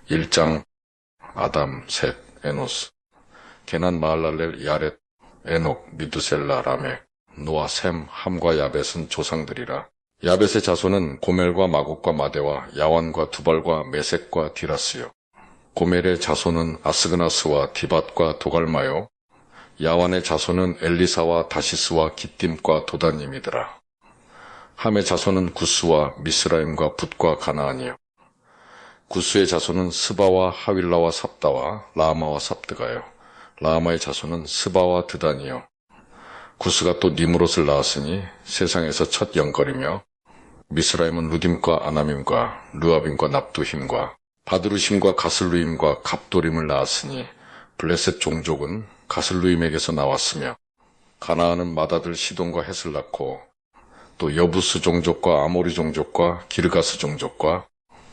1장 아담, 셋, 에노스, 게난, 마할랄렐, 야렛, 에녹, 미두셀라, 라멕, 노아, 셈, 함과 야벳은 조상들이라. 야벳의 자손은 고멜과 마곡과 마대와 야완과 두발과 메섹과 디라스요. 고멜의 자손은 아스그나스와 디밧과 도갈마요. 야완의 자손은 엘리사와 다시스와 기띔과 도다님이더라. 함의 자손은 구스와 미스라임과 붓과 가나안이요. 구스의 자손은 스바와 하윌라와 삽다와 라마와 삽드가요. 라마의 자손은 스바와 드단이요. 구스가 또 니므롯을 낳았으니 세상에서 첫 영걸이며, 미스라임은 루딤과 아나밈과 르아빔과 납두힘과 바드루심과 가슬루임과 갑도림을 낳았으니 블레셋 종족은 가슬루임에게서 나왔으며, 가나안은 맏아들 시돈과 헷을 낳고 또 여부스 종족과 아모리 종족과 기르가스 종족과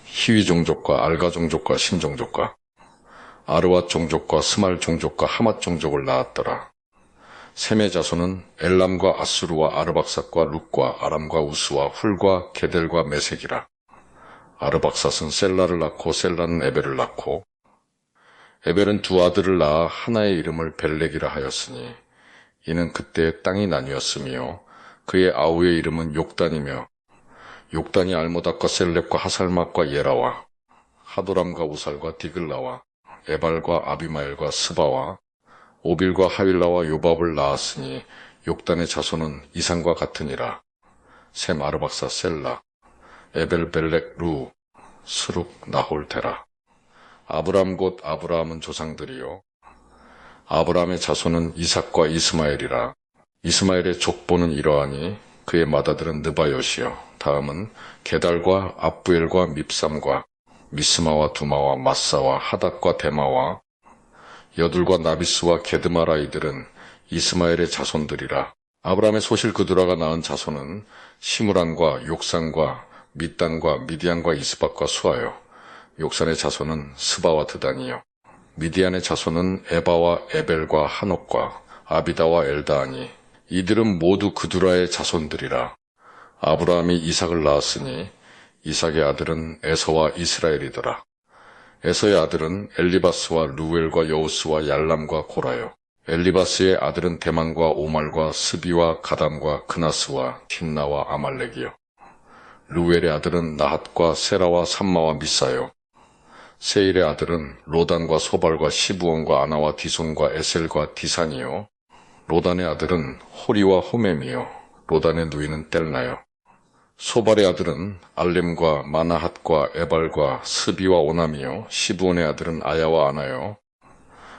히위 종족과 알가 종족과 신 종족과 아르왓 종족과 스말 종족과 하맛 종족을 낳았더라. 셈의 자손은 엘람과 아수르와 아르박삿과 룻과 아람과 우스와 훌과 게델과 메색이라. 아르박삿은 셀라를 낳고 셀라는 에벨을 낳고, 에벨은 두 아들을 낳아 하나의 이름을 벨렉이라 하였으니 이는 그때 땅이 나뉘었으며, 그의 아우의 이름은 욕단이며, 욕단이 알모닥과 셀렙과 하살막과 예라와 하도람과 우살과 디글라와 에발과 아비마엘과 스바와 오빌과 하윌라와 요밥을 낳았으니 욕단의 자손은 이상과 같으니라. 셈, 아르박사, 셀라, 에벨, 벨렉, 루, 스룩, 나홀, 데라. 아브람 곧 아브라함은 조상들이요. 아브라함의 자손은 이삭과 이스마엘이라. 이스마엘의 족보는 이러하니 그의 맏아들은 느바요시요. 다음은 게달과 압부엘과 밉삼과 미스마와 두마와 마사와 하닷과 데마와 여둘과 나비스와 게드마라. 이들은 이스마엘의 자손들이라. 아브라함의 소실 그두라가 낳은 자손은 시므란과 욕산과 밑단과 미디안과 이스박과 수아요. 욕산의 자손은 스바와 드단이요. 미디안의 자손은 에바와 에벨과 한옥과 아비다와 엘다하니 이들은 모두 그두라의 자손들이라. 아브라함이 이삭을 낳았으니 이삭의 아들은 에서와 이스라엘이더라. 에서의 아들은 엘리바스와 루엘과 여우스와 얄람과 고라요. 엘리바스의 아들은 대만과 오말과 스비와 가담과 그나스와 틴나와 아말렉이요. 루엘의 아들은 나핫과 세라와 삼마와 미사요. 세일의 아들은 로단과 소발과 시부온과 아나와 디손과 에셀과 디산이요. 로단의 아들은 호리와 호mem이요. 로단의 누이는 뗄나요. 소발의 아들은 알렘과 마나핫과 에발과 스비와 오남이요. 시부온의 아들은 아야와 아나요.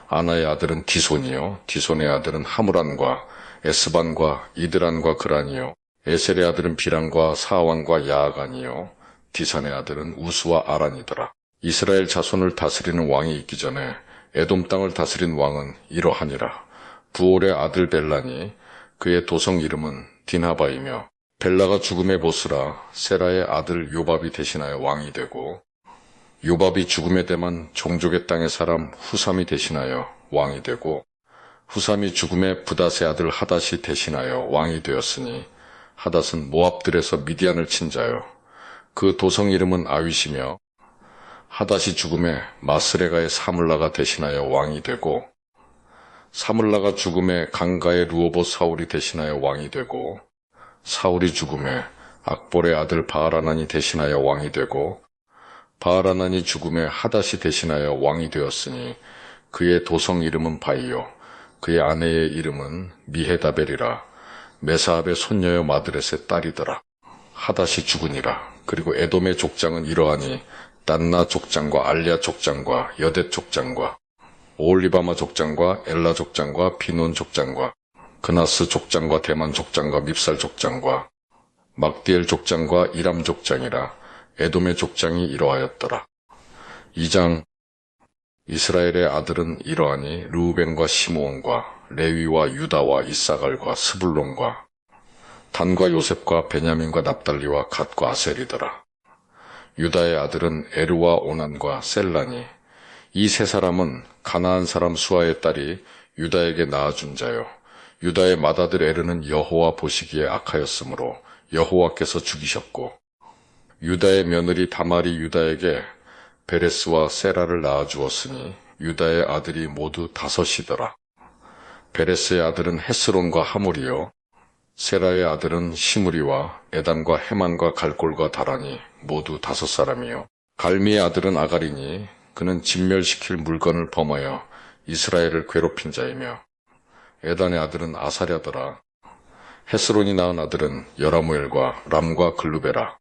아나의 아들은 디손이요. 디손의 아들은 하무란과 에스반과 이드란과 그란이요. 에셀의 아들은 비란과 사완과 야아간이요. 디산의 아들은 우스와 아란이더라. 이스라엘 자손을 다스리는 왕이 있기 전에 에돔 땅을 다스린 왕은 이러하니라. 부올의 아들 벨라니 그의 도성 이름은 딘하바이며, 벨라가 죽음의 보스라 세라의 아들 요밥이 대신하여 왕이 되고, 요밥이 죽음의 대만 종족의 땅의 사람 후삼이 대신하여 왕이 되고, 후삼이 죽음의 부닷의 아들 하닷이 대신하여 왕이 되었으니 하닷은 모압들에서 미디안을 친 자요. 그 도성 이름은 아윗이며, 하닷이 죽음에 마스레가의 사물라가 대신하여 왕이 되고, 사물라가 죽음에 강가의 루오봇 사울이 대신하여 왕이 되고, 사울이 죽음에 악볼의 아들 바알하난이 대신하여 왕이 되고, 바알하난이 죽음에 하닷이 대신하여 왕이 되었으니 그의 도성 이름은 바이요. 그의 아내의 이름은 미헤다벨이라. 메사압의 손녀여 마드렛의 딸이더라. 하닷이 죽으니라. 그리고 에돔의 족장은 이러하니 단나 족장과 알랴 족장과 여댓 족장과 오올리바마 족장과 엘라 족장과 비논 족장과 그나스 족장과 대만 족장과 밉살 족장과 막디엘 족장과 이람 족장이라. 에돔의 족장이 이러하였더라. 2장 이스라엘의 아들은 이러하니 르우벤과 시므온과 레위와 유다와 이사갈과 스불론과 단과 요셉과 베냐민과 납달리와 갓과 아셀이더라. 유다의 아들은 에르와 오난과 셀라니 이 세 사람은 가나안 사람 수아의 딸이 유다에게 낳아준 자요. 유다의 맏아들 에르는 여호와 보시기에 악하였으므로 여호와께서 죽이셨고, 유다의 며느리 다말이 유다에게 베레스와 세라를 낳아주었으니 유다의 아들이 모두 5이더라. 베레스의 아들은 헤스론과 하물이요 세라의 아들은 시므리와 에단과 헤만과 갈골과 다라니 모두 5사람이요 갈미의 아들은 아가리니 그는 진멸시킬 물건을 범하여 이스라엘을 괴롭힌 자이며 에단의 아들은 아사랴더라. 헤스론이 낳은 아들은 여라무엘과 람과 글루베라.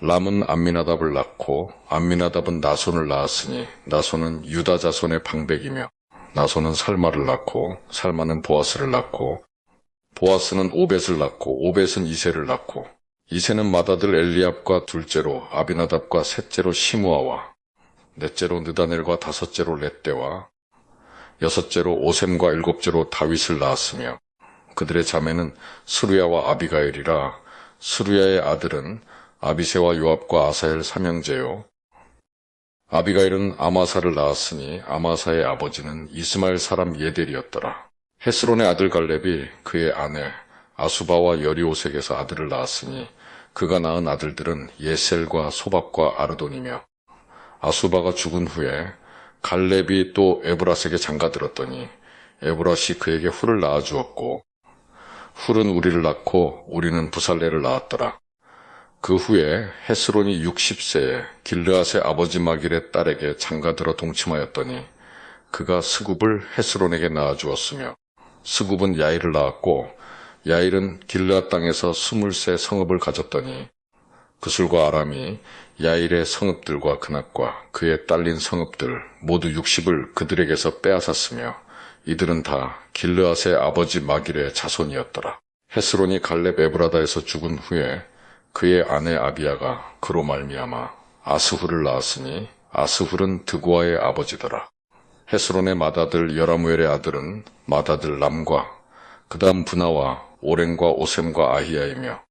람은 암미나답을 낳고 암미나답은 나손을 낳았으니 나손은 유다 자손의 방백이며 나손은 살마를 낳고 살마는 보아스를 낳고 보아스는 오벳을 낳고 오벳은 이세를 낳고 이세는 맏아들 엘리압과 둘째로 아비나답과 셋째로 시므아와 넷째로 느다넬과 5째로 렛대와 6째로 오셈과 7째로 다윗을 낳았으며 그들의 자매는 스루야와 아비가일이라. 스루야의 아들은 아비새와 요압과 아사엘 3형제요 아비가일은 아마사를 낳았으니 아마사의 아버지는 이스마엘 사람 예델이었더라. 헤스론의 아들 갈렙이 그의 아내 아수바와 여리오색에서 아들을 낳았으니 그가 낳은 아들들은 예셀과 소박과 아르돈이며 아수바가 죽은 후에 갈렙이 또 에브라스에게 장가들었더니 에브라시 그에게 훌을 낳아주었고 훌은 우리를 낳고 우리는 부살레를 낳았더라. 그 후에 헤스론이 60세에 길르앗의 아버지 마길의 딸에게 장가들어 동침하였더니 그가 스굽을 헤스론에게 낳아주었으며 스굽은 야일을 낳았고 야일은 길르앗 땅에서 20세 성읍을 가졌더니 그술과 아람이 야일의 성읍들과 그낫과 그의 딸린 성읍들 모두 60을 그들에게서 빼앗았으며 이들은 다 길르앗의 아버지 마길의 자손이었더라. 헤스론이 갈렙 에브라다에서 죽은 후에 그의 아내 아비야가 그로 말미암아 아스훌을 낳았으니 아스훌은 드고아의 아버지더라. 헤스론의 맏아들 여라무엘의 아들은 맏아들 람과 그 다음 분하와 오렌과 오셈과 아히야이며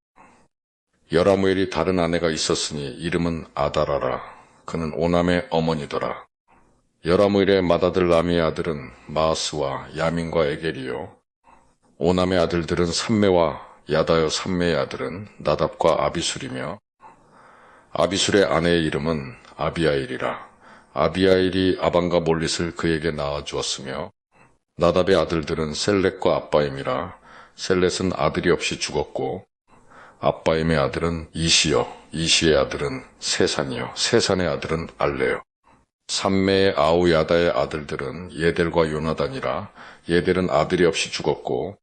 여라무엘이 다른 아내가 있었으니 이름은 아다라라. 그는 오남의 어머니더라. 여라무엘의 맏아들 라미의 아들은 마아스와 야민과 에겔이요 오남의 아들들은 삼메와 야다요 삼메의 아들은 나답과 아비술이며 아비술의 아내의 이름은 아비아일이라. 아비아일이 아반과 몰릿을 그에게 낳아주었으며 나답의 아들들은 셀렛과 아빠임이라. 셀렛은 아들이 없이 죽었고 아빠임의 아들은 이시요 이시의 아들은 세산이요 세산의 아들은 알레요. 삼메의 아우야다의 아들들은 예델과 요나단이라. 예델은 아들이 없이 죽었고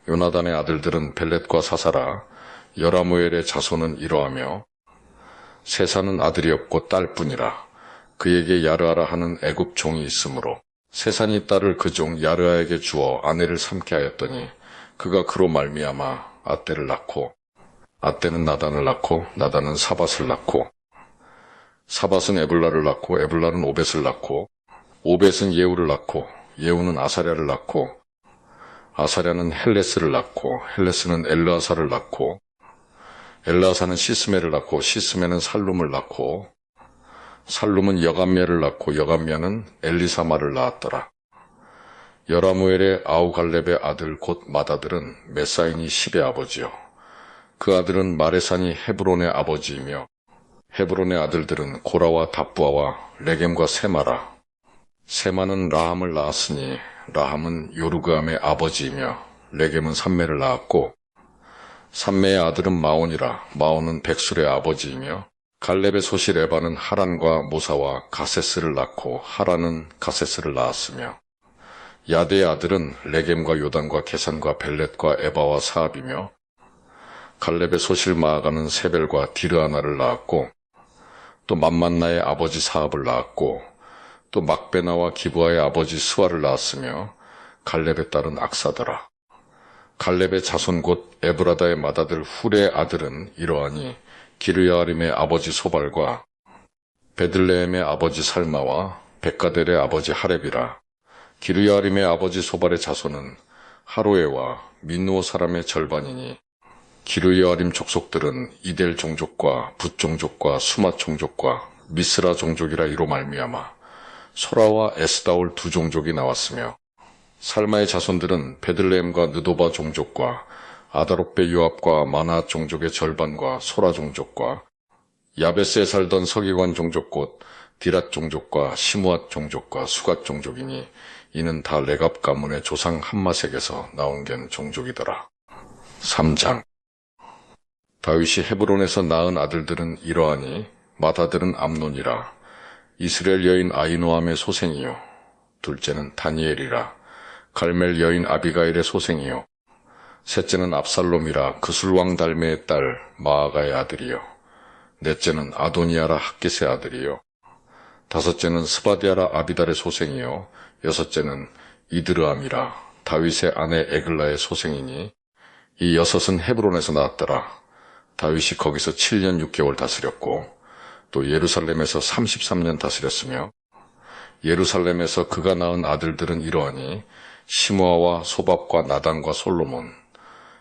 요나단의 아들들은 벨렛과 사사라. 여라무엘의 자손은 이러하며 세산은 아들이 없고 딸뿐이라. 그에게 야르아라 하는 애굽 종이 있으므로 세산이 딸을 그 종 야르아에게 주어 아내를 삼게 하였더니 그가 그로 말미암아 아떼를 낳고 아떼는 나단을 낳고 나단은 사밧을 낳고 사밧은 에블라를 낳고 에블라는 오벳을 낳고 오벳은 예후를 낳고 예후는 아사랴를 낳고 아사랴는 헬레스를 낳고 헬레스는 엘르아사를 낳고 엘르아사는 시스메를 낳고 시스메는 살룸을 낳고 살룸은 여감미아를 낳고 여감미아는 엘리사마를 낳았더라. 여라무엘의 아우갈렙의 아들 곧 맏아들은 메사인이 십의 아버지요 그 아들은 마레산이 헤브론의 아버지이며 헤브론의 아들들은 고라와 답부아와 레겜과 세마라. 세마는 라함을 낳았으니 라함은 요르그암의 아버지이며 레겜은 삼메를 낳았고 삼메의 아들은 마온이라. 마온은 백술의 아버지이며 갈렙의 소실 에바는 하란과 모사와 가세스를 낳고 하란은 가세스를 낳았으며 야대의 아들은 레겜과 요단과 게산과 벨렛과 에바와 사압이며 갈렙의 소실 마아가는 세벨과 디르아나를 낳았고 또 맘만나의 아버지 사압을 낳았고 또 막베나와 기브아의 아버지 스와를 낳았으며 갈렙의 딸은 악사더라. 갈렙의 자손 곧 에브라다의 맏아들 훌의 아들은 이러하니 기르야아림의 아버지 소발과 베들레헴의 아버지 살마와 백가델의 아버지 하렙이라. 기르야아림의 아버지 소발의 자손은 하로에와 민누오 사람의 절반이니 기르야아림 족속들은 이델 종족과 붓 종족과 수맛 종족과 미스라 종족이라 이로 말미암아 소라와 에스다올 두 종족이 나왔으며 살마의 자손들은 베들레헴과 느도바 종족과 아다롯베 요압과 마나 종족의 절반과 소라 종족과 야베스에 살던 서기관 종족 곧 디랏 종족과 시므앗 종족과 수갓 종족이니 이는 다 레갑 가문의 조상 함마색에서 나온 겐 종족이더라. 3장. 다윗이 헤브론에서 낳은 아들들은 이러하니 맏아들은 암논이라. 이스라엘 여인 아히노함의 소생이요. 둘째는 다니엘이라. 갈멜 여인 아비가일의 소생이요. 셋째는 압살롬이라 그술왕 달메의 딸 마아가의 아들이요. 넷째는 아도니아라 학깃의 아들이요. 다섯째는 스바디아라 아비달의 소생이요. 여섯째는 이드르암이라 다윗의 아내 에글라의 소생이니 이 여섯은 헤브론에서 나왔더라. 다윗이 거기서 7년 6개월 다스렸고 또 예루살렘에서 33년 다스렸으며 예루살렘에서 그가 낳은 아들들은 이러하니 시므아와 소밥과 나단과 솔로몬.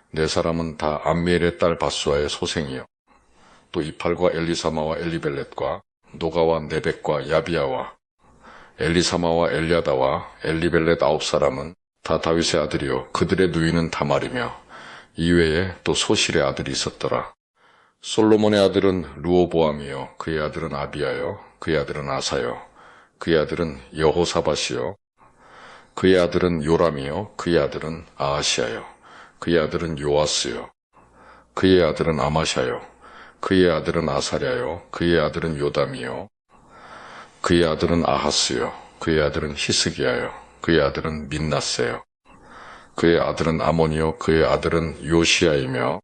네 사람은 다 암미엘의 딸 바수아의 소생이요. 또 이팔과 엘리사마와 엘리벨렛과 노가와 네벡과 야비야와 엘리사마와 엘리아다와 엘리벨렛 9사람은 다 다윗의 아들이요. 그들의 누이는 다말이며 이외에 또 소실의 아들이 있었더라. 솔로몬의 아들은 르호보암이요. 그의 아들은 아비야요. 그의 아들은 아사요. 그의 아들은 여호사밧이요. 그의 아들은 요람이요. 그의 아들은 아하시아요. 그의 아들은 요아스요. 그의 아들은 아마샤요. 그의 아들은 아사랴요. 그의 아들은 요담이요. 그의 아들은 아하스요. 그의 아들은 히스기야요. 그의 아들은 민나세요. 그의 아들은 아몬이요. 그의 아들은 요시야이며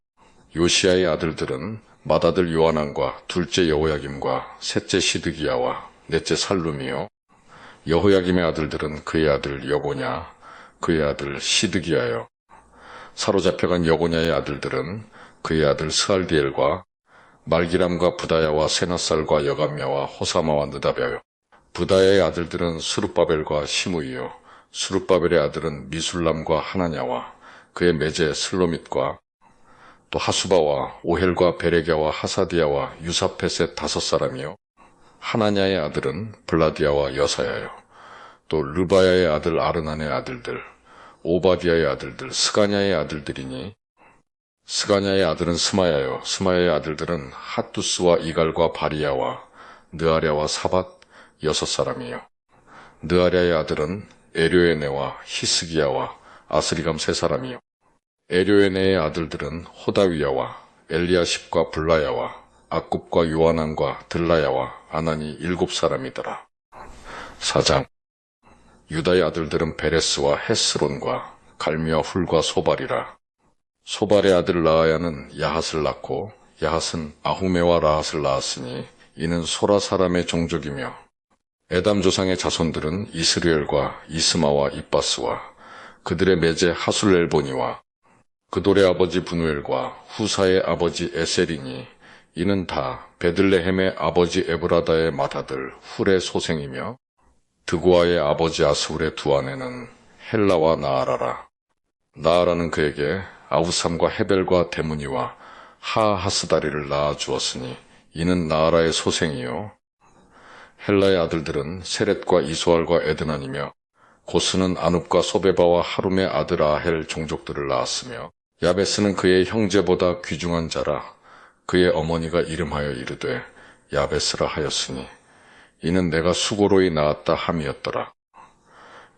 요시야의 아들들은 맏아들 요하난과 둘째 여호야김과 셋째 시드기야와 넷째 살룸이요. 여호야김의 아들들은 그의 아들 여고냐, 그의 아들 시드기야요. 사로잡혀간 여고냐의 아들들은 그의 아들 스알디엘과 말기람과 부다야와 세나살과 여감야와 호사마와 느다벼요. 부다야의 아들들은 스룹바벨과 시므이요. 스룹바벨의 아들은 미술람과 하나냐와 그의 매제 슬로밋과 또 하수바와 오헬과 베레갸와 하사디야와 유사펫의 5사람이요. 하나냐의 아들은 블라디아와 여사야요. 또 르바야의 아들 아르난의 아들들, 오바디아의 아들들, 스가냐의 아들들이니 스가냐의 아들은 스마야요. 스마야의 아들들은 핫두스와 이갈과 바리야와 느아랴와 사밧 6사람이요. 느아랴의 아들은 에료에네와 히스기야와 아스리감 3사람이요. 에료에네의 아들들은 호다위야와 엘리아십과 블라야와 악굽과 요하난과 들라야와 아나니 7사람이더라. 4장. 유다의 아들들은 베레스와 헤스론과 갈미와 훌과 소발이라. 소발의 아들 라하야는 야핫을 낳고 야핫은 아후메와 라핫을 낳았으니 이는 소라 사람의 종족이며 에담 조상의 자손들은 이스르엘과 이스마와 입바스와 그들의 매제 하술엘보니와 그돌의 아버지 분우엘과 후사의 아버지 에셀이니 이는 다 베들레헴의 아버지 에브라다의 맏아들 훌의 소생이며 드고아의 아버지 아스훌의 두 아내는 헬라와 나아라라. 나아라는 그에게 아후삼과 헤벨과 데무니와 하하스다리를 낳아 주었으니 이는 나아라의 소생이요. 헬라의 아들들은 세렛과 이소알과 에드난이며 고스는 아눕과 소베바와 하룸의 아들 아헬 종족들을 낳았으며 야베스는 그의 형제보다 귀중한 자라. 그의 어머니가 이름하여 이르되 야베스라 하였으니 이는 내가 수고로이 낳았다 함이었더라.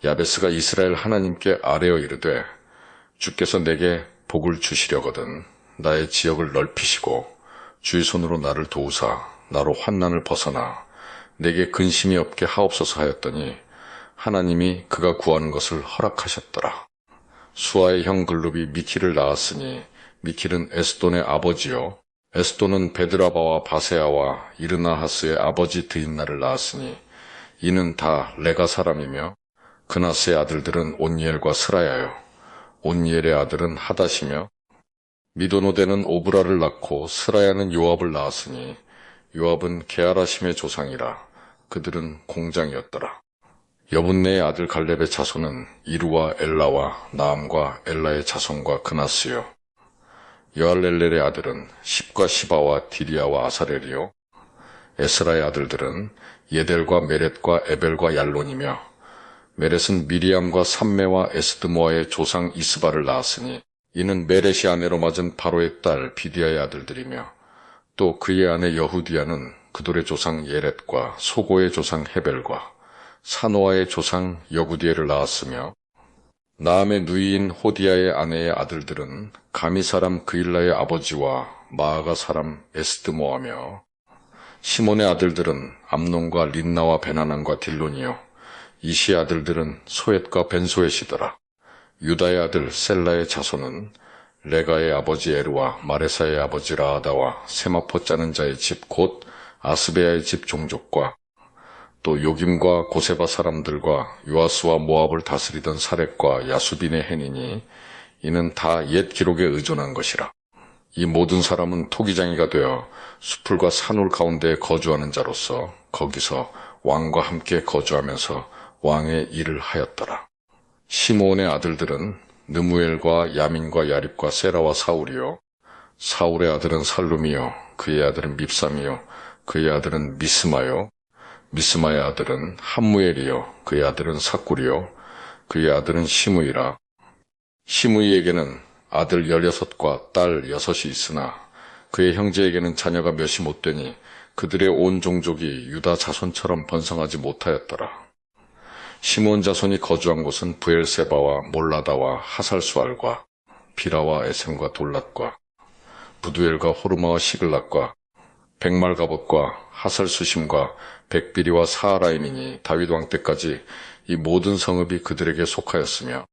야베스가 이스라엘 하나님께 아뢰어 이르되 주께서 내게 복을 주시려거든 나의 지역을 넓히시고 주의 손으로 나를 도우사 나로 환난을 벗어나 내게 근심이 없게 하옵소서 하였더니 하나님이 그가 구하는 것을 허락하셨더라. 수아의 형 글룹이 미키를 낳았으니 미킬은 에스돈의 아버지요. 에스돈은 베드라바와 바세아와 이르나하스의 아버지 드임나를 낳았으니 이는 다 레가 사람이며 그나스의 아들들은 온니엘과 스라야요. 온니엘의 아들은 하닷이며 미도노데는 오브라를 낳고 스라야는 요압을 낳았으니 요압은 게하라심의 조상이라. 그들은 공장이었더라. 여분네의 아들 갈렙의 자손은 이루와 엘라와 나암과 엘라의 자손과 그나스요. 여알렐렐의 아들은 십과 시바와 디리아와 아사렐이요. 에스라의 아들들은 예델과 메렛과 에벨과 얄론이며 메렛은 미리암과 삼메와 에스드모아의 조상 이스바를 낳았으니 이는 메렛이 아내로 맞은 바로의 딸 비디아의 아들들이며 또 그의 아내 여후디아는 그돌의 조상 예렛과 소고의 조상 헤벨과 사노아의 조상 여구디엘을 낳았으며 나암의 누이인 호디야의 아내의 아들들은 가미 사람 그일라의 아버지와 마아가 사람 에스드모하며 시몬의 아들들은 암논과 린나와 베나난과 딜론이요 이시의 아들들은 소엣과 벤소엣이더라. 유다의 아들 셀라의 자손은 레가의 아버지 에르와 마레사의 아버지 라아다와 세마포 짜는 자의 집 곧 아스베야의 집 종족과 또 요김과 고세바 사람들과 요아스와 모압을 다스리던 사렙과 야수빈의 해니니 이는 다 옛 기록에 의존한 것이라. 이 모든 사람은 토기장이가 되어 수풀과 산울 가운데에 거주하는 자로서 거기서 왕과 함께 거주하면서 왕의 일을 하였더라. 시므온의 아들들은 느무엘과 야민과 야립과 세라와 사울이요 사울의 아들은 살룸이요 그의 아들은 밉삼이요 그의 아들은 미스마요 미스마의 아들은 함무엘이요 그의 아들은 사꿀이요 그의 아들은 시므이라. 시므이에게는 아들 16과 딸 6이 있으나 그의 형제에게는 자녀가 몇이 못 되니 그들의 온 종족이 유다 자손처럼 번성하지 못하였더라. 시므온 자손이 거주한 곳은 브엘세바와 몰라다와 하살수알과 비라와 에셈과 돌랏과 부두엘과 호르마와 시글락과 백말가봇과 하살수심과 백비리와 사하라임이니 다윗 왕 때까지 이 모든 성읍이 그들에게 속하였으며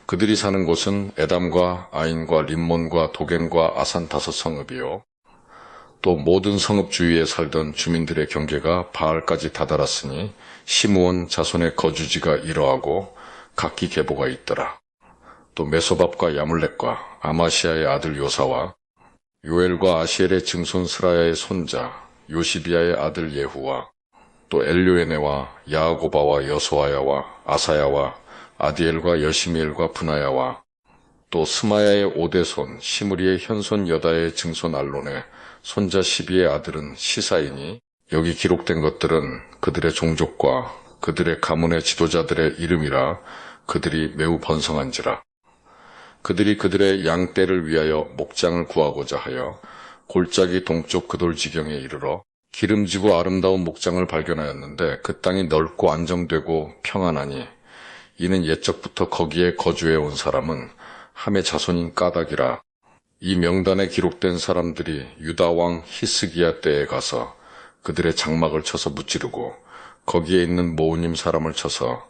그들이 사는 곳은 에담과 아인과 림몬과 도겐과 아산 5성읍이요 또 모든 성읍 주위에 살던 주민들의 경계가 바알까지 다다랐으니 시므온 자손의 거주지가 이러하고 각기 계보가 있더라. 또 메소밥과 야물렉과 아마시아의 아들 요사와 요엘과 아시엘의 증손 스라야의 손자 요시비아의 아들 예후와 또 엘료에네와 야아고바와 여소아야와 아사야와 아디엘과 여시미엘과 분하야와 또 스마야의 오대손 시므리의 현손 여다의 증손 알론의 손자 시비의 아들은 시사이니 여기 기록된 것들은 그들의 종족과 그들의 가문의 지도자들의 이름이라 그들이 매우 번성한지라. 그들이 그들의 양떼를 위하여 목장을 구하고자 하여 골짜기 동쪽 그돌 지경에 이르러 기름지고 아름다운 목장을 발견하였는데 그 땅이 넓고 안정되고 평안하니 이는 옛적부터 거기에 거주해 온 사람은 함의 자손인 까닭이라. 이 명단에 기록된 사람들이 유다 왕 히스기야 때에 가서 그들의 장막을 쳐서 무찌르고 거기에 있는 모우님 사람을 쳐서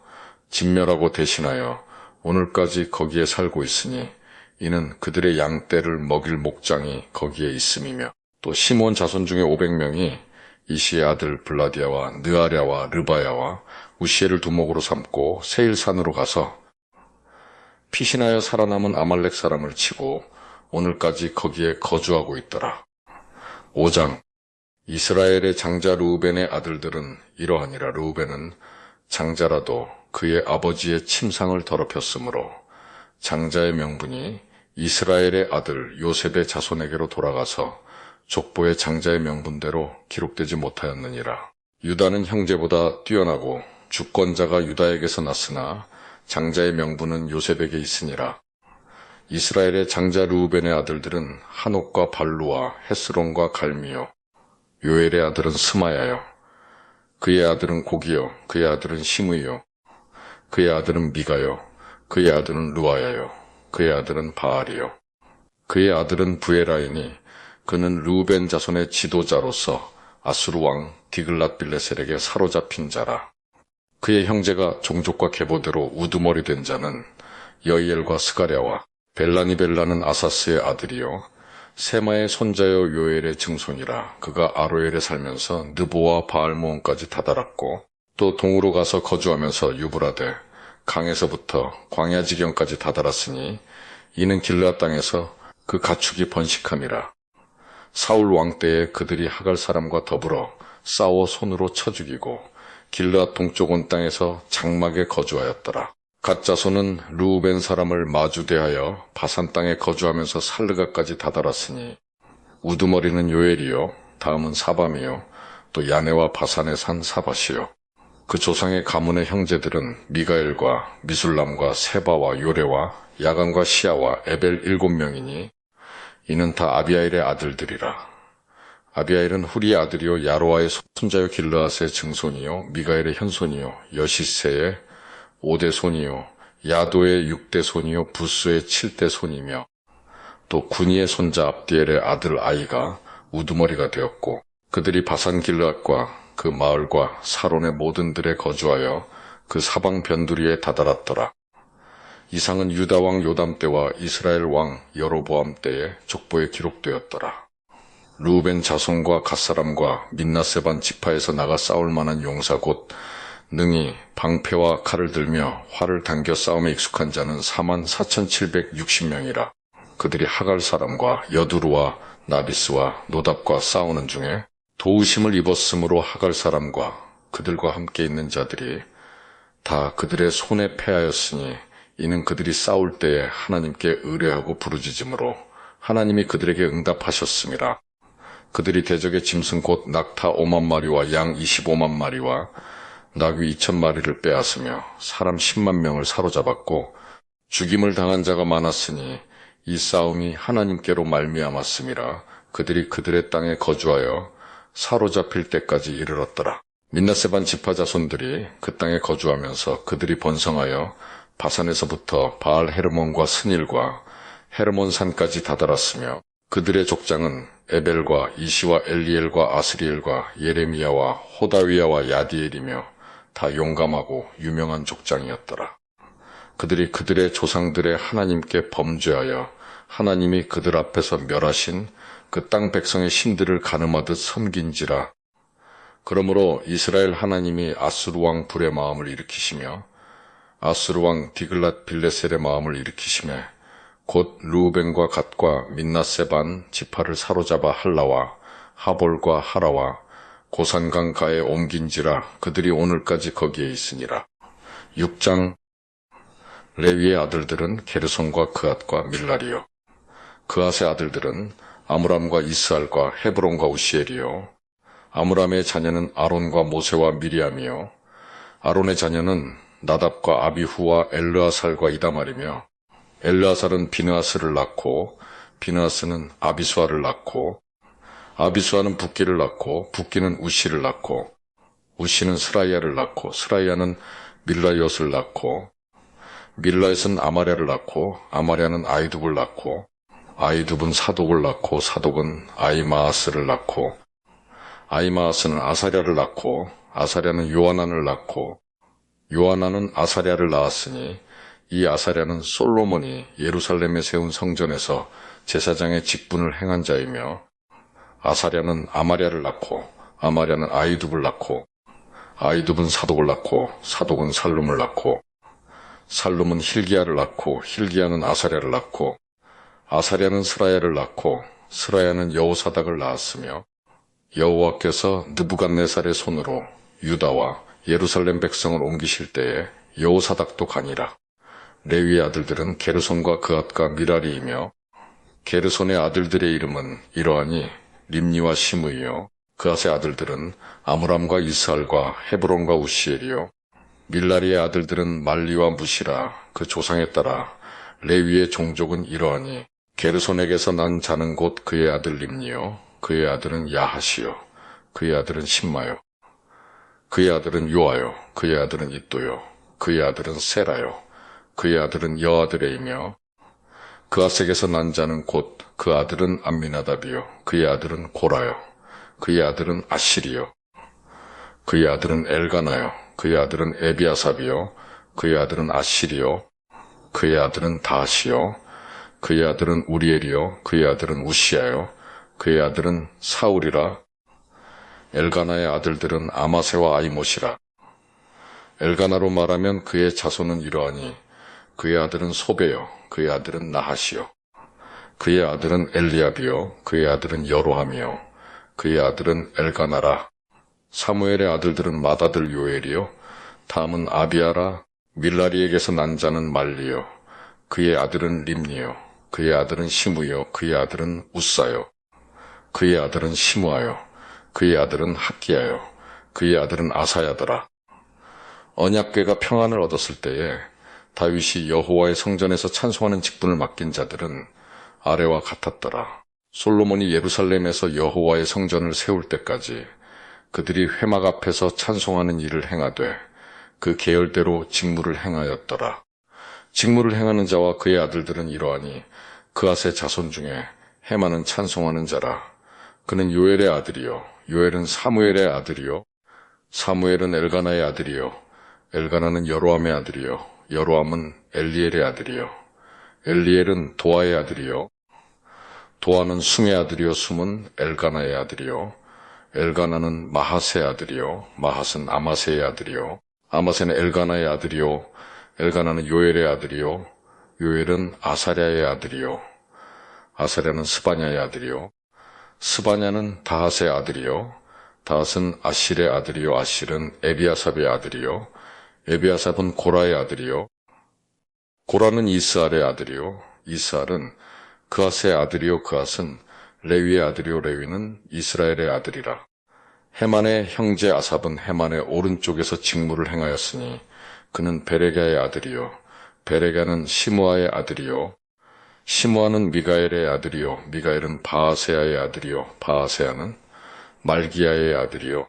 진멸하고 대신하여 오늘까지 거기에 살고 있으니 이는 그들의 양떼를 먹일 목장이 거기에 있음이며 또 시므온 자손 중에 500명이 이시의 아들 블라디아와 느아랴와 르바야와 우시엘을 두목으로 삼고 세일산으로 가서 피신하여 살아남은 아말렉 사람을 치고 오늘까지 거기에 거주하고 있더라. 5장 이스라엘의 장자 르우벤의 아들들은 이러하니라. 르우벤은 장자라도 그의 아버지의 침상을 더럽혔으므로 장자의 명분이 이스라엘의 아들 요셉의 자손에게로 돌아가서 족보의 장자의 명분대로 기록되지 못하였느니라. 유다는 형제보다 뛰어나고 주권자가 유다에게서 났으나 장자의 명분은 요셉에게 있으니라. 이스라엘의 장자 르우벤의 아들들은 한옥과 발루와 헤스론과 갈미요 요엘의 아들은 스마야요 그의 아들은 고기요 그의 아들은 시므이요 그의 아들은 미가요 그의 아들은 루아야요 그의 아들은 바알이요 그의 아들은 부에라이니 그는 르우벤 자손의 지도자로서 아수르 왕 디글랏빌레셀에게 사로잡힌 자라. 그의 형제가 종족과 계보대로 우두머리 된 자는 여이엘과 스가랴와 벨라니벨라는 아사스의 아들이요 세마의 손자여 요엘의 증손이라. 그가 아로엘에 살면서 느보와 바알모온까지 다다랐고 또 동으로 가서 거주하면서 유브라데 강에서부터 광야 지경까지 다다랐으니 이는 길르앗 땅에서 그 가축이 번식함이라. 사울 왕 때에 그들이 하갈 사람과 더불어 싸워 손으로 쳐 죽이고 길르앗 동쪽 온 땅에서 장막에 거주하였더라. 갓 자손은 르우벤 사람을 마주대하여 바산 땅에 거주하면서 살르가까지 다다랐으니 우두머리는 요엘이요 다음은 사밤이요 또 야네와 바산에 산 사밧이요 그 조상의 가문의 형제들은 미가엘과 미술람과 세바와 요레와 야간과 시아와 에벨 7명이니 이는 다 아비아일의 아들들이라. 아비아일은 후리의 아들이요 야로아의 손자요 길르앗의 증손이요 미가엘의 현손이요 여시세의 5대 손이요 야도의 6대 손이요 부스의 7대 손이며 또 군이의 손자 압디엘의 아들 아이가 우두머리가 되었고 그들이 바산 길르앗과 그 마을과 사론의 모든 들에 거주하여 그 사방 변두리에 다다랐더라. 이상은 유다 왕 요담 때와 이스라엘 왕 여로보암 때의 족보에 기록되었더라. 루벤 자손과 갓사람과 민나세 반 지파에서 나가 싸울 만한 용사 곧 능히 방패와 칼을 들며 활을 당겨 싸움에 익숙한 자는 44,760명이라. 그들이 하갈 사람과 여두루와 나비스와 노답과 싸우는 중에 도우심을 입었으므로 하갈 사람과 그들과 함께 있는 자들이 다 그들의 손에 패하였으니 이는 그들이 싸울 때에 하나님께 의뢰하고 부르짖음으로 하나님이 그들에게 응답하셨음이라. 그들이 대적의 짐승 곧 낙타 5만 마리와 양 25만 마리와 나귀 2천 마리를 빼앗으며 사람 10만 명을 사로잡았고 죽임을 당한 자가 많았으니 이 싸움이 하나님께로 말미암았음이라. 그들이 그들의 땅에 거주하여 사로잡힐 때까지 이르렀더라. 민나세 반 지파 자손들이 그 땅에 거주하면서 그들이 번성하여 바산에서부터 바알 헤르몬과 스닐과 헤르몬 산까지 다다랐으며 그들의 족장은 에벨과 이시와 엘리엘과 아스리엘과 예레미야와 호다위야와 야디엘이며 다 용감하고 유명한 족장이었더라. 그들이 그들의 조상들의 하나님께 범죄하여 하나님이 그들 앞에서 멸하신 그 땅 백성의 신들을 가늠하듯 섬긴지라. 그러므로 이스라엘 하나님이 아수르 왕 불의 마음을 일으키시며 아수르 왕 디글랏 빌레셀의 마음을 일으키시매 곧 르우벤과 갓과 민나세 반 지파를 사로잡아 할라와 하볼과 하라와 고산강 가에 옮긴지라. 그들이 오늘까지 거기에 있으니라. 6장 레위의 아들들은 게르손과 그앗과 밀라리요. 그앗의 아들들은 아므람과 이스알과 헤브론과 우시엘이요. 아므람의 자녀는 아론과 모세와 미리암이요. 아론의 자녀는 나답과 아비후와 엘르아살과 이다말이며 엘르아살은 비느하스를 낳고 비느하스는 아비수아를 낳고 아비수아는 붓기를 낳고 붓기는 우시를 낳고 우시는 스라이아를 낳고 스라이아는 밀라이엇을 낳고 밀라이엇은 아마랴를 낳고 아마랴는 아이둡을 낳고 아이둡은 사독을 낳고 사독은 아이마아스를 낳고 아이마아스는 아사랴를 낳고 아사랴는 요하난을 낳고 요하난은 아사랴를 낳았으니 이 아사랴는 솔로몬이 예루살렘에 세운 성전에서 제사장의 직분을 행한 자이며 아사랴는 아마랴를 낳고 아마랴는 아이둡을 낳고 아이둡은 사독을 낳고 사독은 살룸을 낳고 살룸은 힐기야를 낳고 힐기야는 아사랴를 낳고 아사랴는 스라야를 낳고 스라야는 여호사닥을 낳았으며 여호와께서 느부갓네살의 손으로 유다와 예루살렘 백성을 옮기실 때에 여호사닥도 가니라. 레위의 아들들은 게르손과 그앗과 미라리이며 게르손의 아들들의 이름은 이러하니 림니와 시므이요. 그앗의 아들들은 아므람과 이스알과 헤브론과 우시엘이요. 밀라리의 아들들은 말리와 무시라. 그 조상에 따라 레위의 종족은 이러하니 게르손에게서 난 자는 곧 그의 아들 림니요. 그의 아들은 야하시요. 그의 아들은 심마요. 그의 아들은 요아요. 그의 아들은 이또요. 그의 아들은 세라요. 그의 아들은 여아드레이며 그앗에게서 난 자는 곧 그 아들은 암미나답이요. 그의 아들은 고라요. 그의 아들은 아실이요. 그의 아들은 엘가나요. 그의 아들은 에비아삽이요. 그의 아들은 아실이요. 그의 아들은 다시요. 그의 아들은 우리엘이요. 그의 아들은 우시야요. 그의 아들은 사울이라. 엘가나의 아들들은 아마세와 아이못이라. 엘가나로 말하면 그의 자손은 이러하니 그의 아들은 소베요. 그의 아들은 나하시요. 그의 아들은 엘리압이요. 그의 아들은 여로함이요. 그의 아들은 엘가나라. 사무엘의 아들들은 맏아들 요엘이요. 다음은 아비아라. 밀라리에게서 난 자는 말리요. 그의 아들은 림니요. 그의 아들은 시므요. 그의 아들은 우사요. 그의 아들은 시므아요. 그의 아들은 학기야요. 그의 아들은 아사야더라. 언약궤가 평안을 얻었을 때에 다윗이 여호와의 성전에서 찬송하는 직분을 맡긴 자들은 아래와 같았더라. 솔로몬이 예루살렘에서 여호와의 성전을 세울 때까지 그들이 회막 앞에서 찬송하는 일을 행하되 그 계열대로 직무를 행하였더라. 직무를 행하는 자와 그의 아들들은 이러하니 그앗의 자손 중에 헤만은 찬송하는 자라. 그는 요엘의 아들이요 요엘은 사무엘의 아들이요 사무엘은 엘가나의 아들이요 엘가나는 여로함의 아들이요 여로함은 엘리엘의 아들이요 엘리엘은 도아의 아들이요 도아는 숨의 아들이요 숨은 엘가나의 아들이요 엘가나는 마하스의 아들이요 마하스는 아마세의 아들이요 아마세는 엘가나의 아들이요 엘가나는 요엘의 아들이요 요엘은 아사랴의 아들이요 아사랴는 스바냐의 아들이요 스바냐는 다핫의 아들이요 다핫은 아실의 아들이요 아실은 에비아삽의 아들이요 에비아삽은 고라의 아들이요 고라는 이스알의 아들이요 이스알은 그앗의 아들이요 그앗은 레위의 아들이요 레위는 이스라엘의 아들이라. 헤만의 형제 아삽은 헤만의 오른쪽에서 직무를 행하였으니 그는 베레가의 아들이요 베레가는 시므아의 아들이요 시므아는 미가엘의 아들이요 미가엘은 바아세아의 아들이요 바아세아는 말기야의 아들이요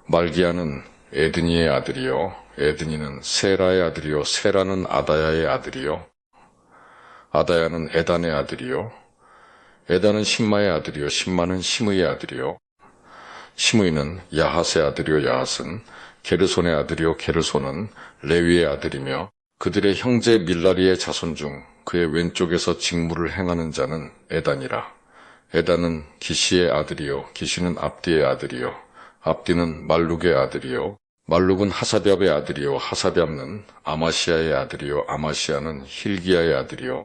말기야는 에드니의 아들이요 에드니는 세라의 아들이요 세라는 아다야의 아들이요 아다야는 에단의 아들이요 에단은 심마의 아들이요 심마는 시므의 아들이요 시므이는 야핫의 아들이요 야핫은 게르손의 아들이요 게르손은 레위의 아들이며 그들의 형제 밀라리의 자손 중 그의 왼쪽에서 직무를 행하는 자는 에단이라. 에단은 기시의 아들이요 기시는 압디의 아들이요 압디는 말룩의 아들이요 말룩은 하사럘의 아들이요 하사럘은 아마시아의 아들이요 아마시아는 힐기야의 아들이요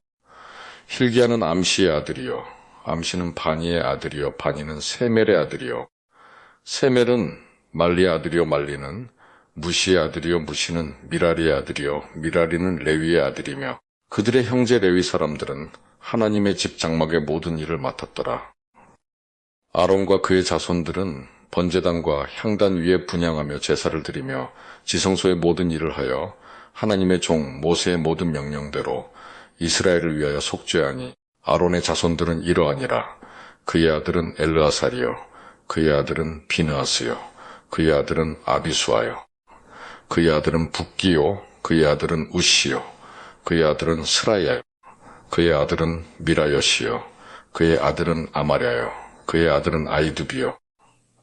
힐기야는 암시의 아들이요 암시는 바니의 아들이요 바니는 세멜의 아들이요 세멜은 말리의 아들이요 말리는 무시의 아들이요 무시는 미라리의 아들이요 미라리는 레위의 아들이며 그들의 형제 레위 사람들은 하나님의 집 장막의 모든 일을 맡았더라. 아론과 그의 자손들은 번제단과 향단 위에 분향하며 제사를 드리며 지성소의 모든 일을 하여 하나님의 종 모세의 모든 명령대로 이스라엘을 위하여 속죄하니 아론의 자손들은 이러하니라. 그의 아들은 엘르아살이요 그의 아들은 비느하스요 그의 아들은 아비수아요 그의 아들은 붓기요 그의 아들은 우시요 그의 아들은 스라야요 그의 아들은 미라여시요 그의 아들은 아마랴요 그의 아들은 아이두비요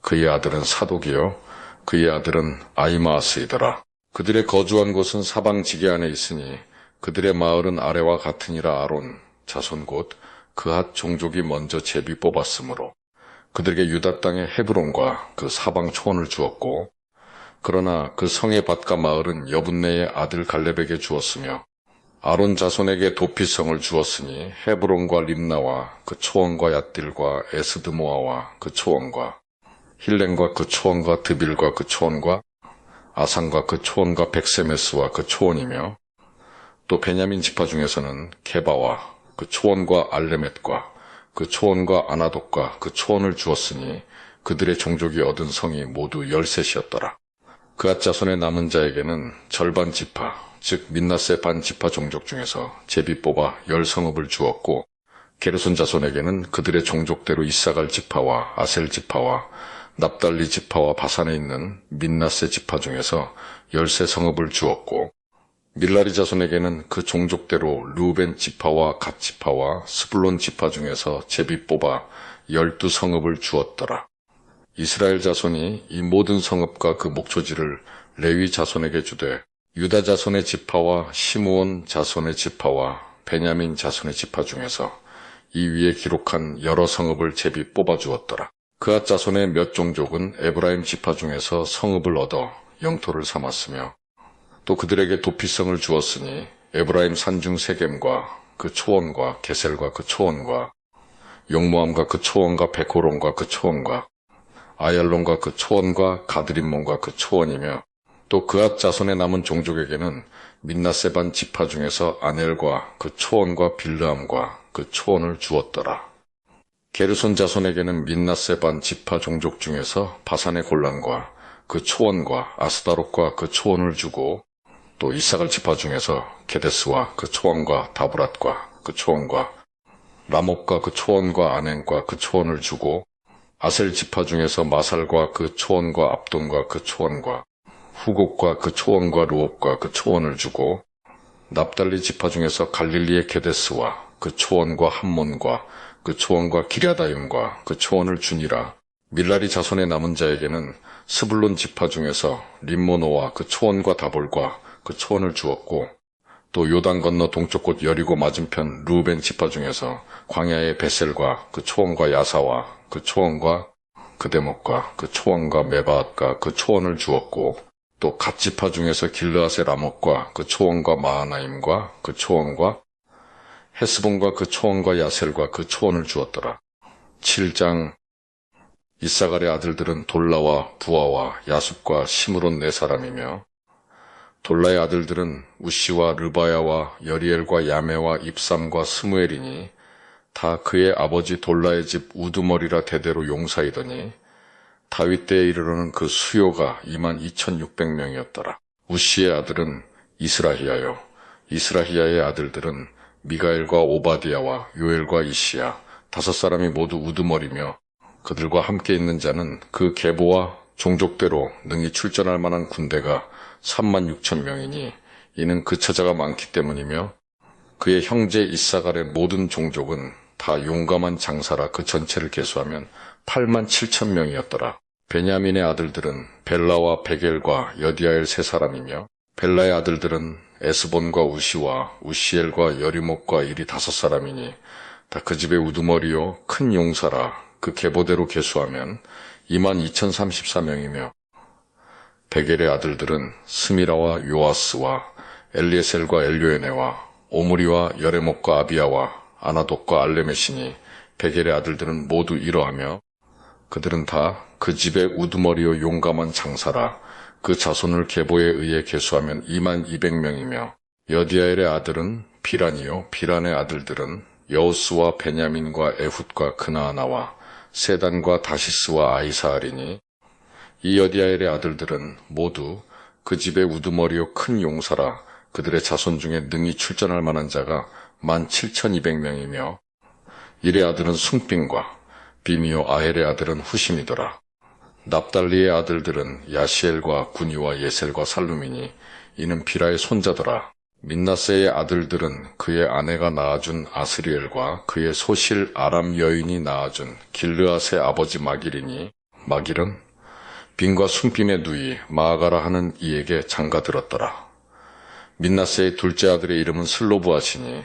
그의 아들은 사독이요 그의 아들은 아이마아스이더라. 그들의 거주한 곳은 사방 지게 안에 있으니 그들의 마을은 아래와 같으니라. 아론 자손 곧 그핫 종족이 먼저 제비 뽑았으므로 그들에게 유다 땅의 헤브론과 그 사방 초원을 주었고 그러나 그 성의 밭과 마을은 여분네의 아들 갈렙에게 주었으며 아론 자손에게 도피성을 주었으니 헤브론과 림나와 그 초원과 얏딜과 에스드모아와 그 초원과 힐렌과 그 초원과 드빌과 그 초원과 아산과 그 초원과 백세메스와 그 초원이며 또 베냐민 지파 중에서는 게바와 그 초원과 알레멧과 그 초원과 아나돗과 그 초원을 주었으니 그들의 종족이 얻은 성이 모두 13이었더라. 그앗 자손의 남은 자에게는 절반 지파 즉 민나세 반 지파 종족 중에서 제비 뽑아 10성읍을 주었고 게르손 자손에게는 그들의 종족대로 이사갈 지파와 아셀 지파와 납달리 지파와 바산에 있는 민나세 지파 중에서 13성읍을 주었고 밀라리 자손에게는 그 종족대로 루벤 지파와 갓 지파와 스불론 지파 중에서 제비 뽑아 12성읍을 주었더라. 이스라엘 자손이 이 모든 성읍과 그 목초지를 레위 자손에게 주되 유다 자손의 지파와 시므온 자손의 지파와 베냐민 자손의 지파 중에서 이 위에 기록한 여러 성읍을 제비 뽑아 주었더라. 그앗 자손의 몇 종족은 에브라임 지파 중에서 성읍을 얻어 영토를 삼았으며 또 그들에게 도피성을 주었으니 에브라임 산중 세겜과 그 초원과 게셀과 그 초원과 용모함과 그 초원과 베코론과 그 초원과 아얄론과 그 초원과 가드림몬과 그 초원이며 또 그앗 자손의 남은 종족에게는 민나세 반 지파 중에서 아넬과 그 초원과 빌르함과 그 초원을 주었더라. 게르손 자손에게는 민나세 반 지파 종족 중에서 바산의 골란과 그 초원과 아스다롯과 그 초원을 주고 또 이사갈 지파 중에서 게데스와 그 초원과 다브랏과 그 초원과 라못과 그 초원과 안행과 그 초원을 주고 아셀 지파 중에서 마살과 그 초원과 압돈과 그 초원과 후곡과 그 초원과 루옵과 그 초원을 주고 납달리 지파 중에서 갈릴리의 게데스와 그 초원과 함몬과 그 초원과 기랴다임과 그 초원을 주니라. 밀라리 자손의 남은 자에게는 스불론 지파 중에서 림모노와 그 초원과 다볼과 그 초원을 주었고 또 요단 건너 동쪽 곳 여리고 맞은편 루벤 지파 중에서 광야의 베셀과 그 초원과 야사와 그 초원과 그데목과 그 초원과 메바앗과 그 초원을 주었고 또 갓 지파 중에서 길르앗의 라못과 그 초원과 마하나임과 그 초원과 헤스본과 그 초원과 야셀과 그 초원을 주었더라. 7장. 이사갈의 아들들은 돌라와 부아와 야숲과 시므론 네 사람이며 돌라의 아들들은 우시와 르바야와 여리엘과 야메와 입삼과 스무엘이니 다 그의 아버지 돌라의 집 우두머리라 대대로 용사이더니 다윗 때에 이르러는 그 수요가 22,600명이었더라. 우시의 아들은 이스라히야요. 이스라히야의 아들들은 미가엘과 오바디야와 요엘과 이시야 다섯 사람이 모두 우두머리며 그들과 함께 있는 자는 그 계보와 종족대로 능히 출전할 만한 군대가 36,000명이니 이는 그 처자가 많기 때문이며 그의 형제 이사갈의 모든 종족은 다 용감한 장사라 그 전체를 계수하면 87,000명이었더라. 베냐민의 아들들은 벨라와 베겔과 여디아엘 세 사람이며 벨라의 아들들은 에스본과 우시와 우시엘과 여리목과 이리 다섯 사람이니 다 그 집의 우두머리요 큰 용사라 그 계보대로 계수하면 22,034명이며 베겔의 아들들은 스미라와 요아스와 엘리에셀과 엘요에네와 오므리와 여레목과 아비야와 아나독과 알레메시니 베겔의 아들들은 모두 이러하며 그들은 다 그 집의 우두머리요 용감한 장사라 그 자손을 계보에 의해 계수하면 22,200명이며 여디아엘의 아들은 비란이요 비란의 아들들은 여우스와 베냐민과 에훗과 그나아나와 세단과 다시스와 아이사알이니 이 여디아엘의 아들들은 모두 그 집의 우두머리요 큰 용사라 그들의 자손 중에 능히 출전할 만한 자가 17,200명이며 일의 아들은 숭빈과 비미요 아헬의 아들은 후심이더라. 납달리의 아들들은 야시엘과 구니와 예셀과 살루미니 이는 비라의 손자더라. 민나세의 아들들은 그의 아내가 낳아준 아스리엘과 그의 소실 아람 여인이 낳아준 길르앗의 아버지 마길이니 마길은 빈과 숭빔의 누이 마아가라 하는 이에게 장가들었더라. 민나세의 둘째 아들의 이름은 슬로브앗이니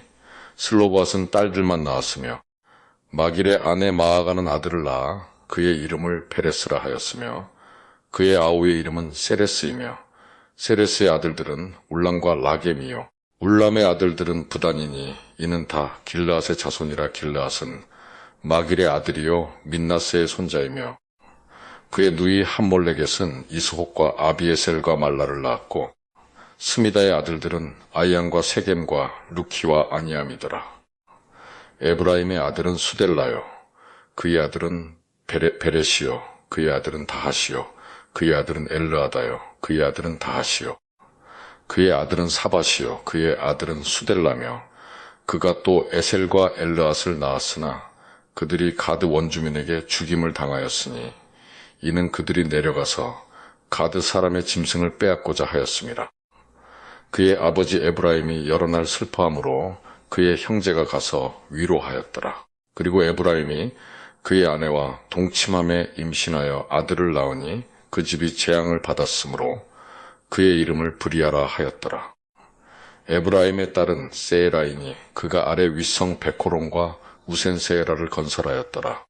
슬로브앗은 딸들만 낳았으며 마길의 아내 마아가는 아들을 낳아 그의 이름을 페레스라 하였으며 그의 아우의 이름은 세레스이며 세레스의 아들들은 울람과 라겜이요 울람의 아들들은 부단이니 이는 다 길르앗의 자손이라 길르앗은 마길의 아들이요 민나세의 손자이며 그의 누이 함몰레겟은 이스홉과 아비에셀과 말라를 낳았고 스미다의 아들들은 아이안과 세겜과 루키와 아니암이더라. 에브라임의 아들은 수델라요 그의 아들은 베레시요 그의 아들은 다하시요 그의 아들은 엘르아다요 그의 아들은 다하시요 그의 아들은 사바시요 그의 아들은 수델라며 그가 또 에셀과 엘르앗을 낳았으나 그들이 가드 원주민에게 죽임을 당하였으니 이는 그들이 내려가서 가드 사람의 짐승을 빼앗고자 하였습니다. 그의 아버지 에브라임이 여러 날 슬퍼함으로 그의 형제가 가서 위로하였더라. 그리고 에브라임이 그의 아내와 동침함에 임신하여 아들을 낳으니 그 집이 재앙을 받았으므로 그의 이름을 브리아라 하였더라. 에브라임의 딸은 세에라이니 그가 아래 윗성 베코론과 우센세에라를 건설하였더라.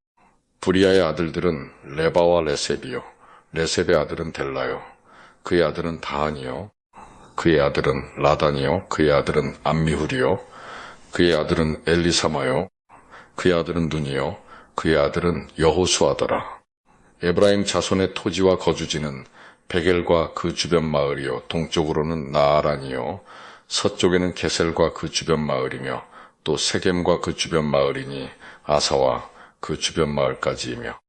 브리아의 아들들은 레바와 레셉이요 레셉의 아들은 델라요 그의 아들은 다한이요 그의 아들은 라단이요 그의 아들은 암미훌이요 그의 아들은 엘리사마요 그의 아들은 눈이요 그의 아들은 여호수아더라. 에브라임 자손의 토지와 거주지는 베겔과 그 주변 마을이요 동쪽으로는 나아란이요 서쪽에는 게셀과 그 주변 마을이며 또 세겜과 그 주변 마을이니 아사와 그 주변 마을까지이며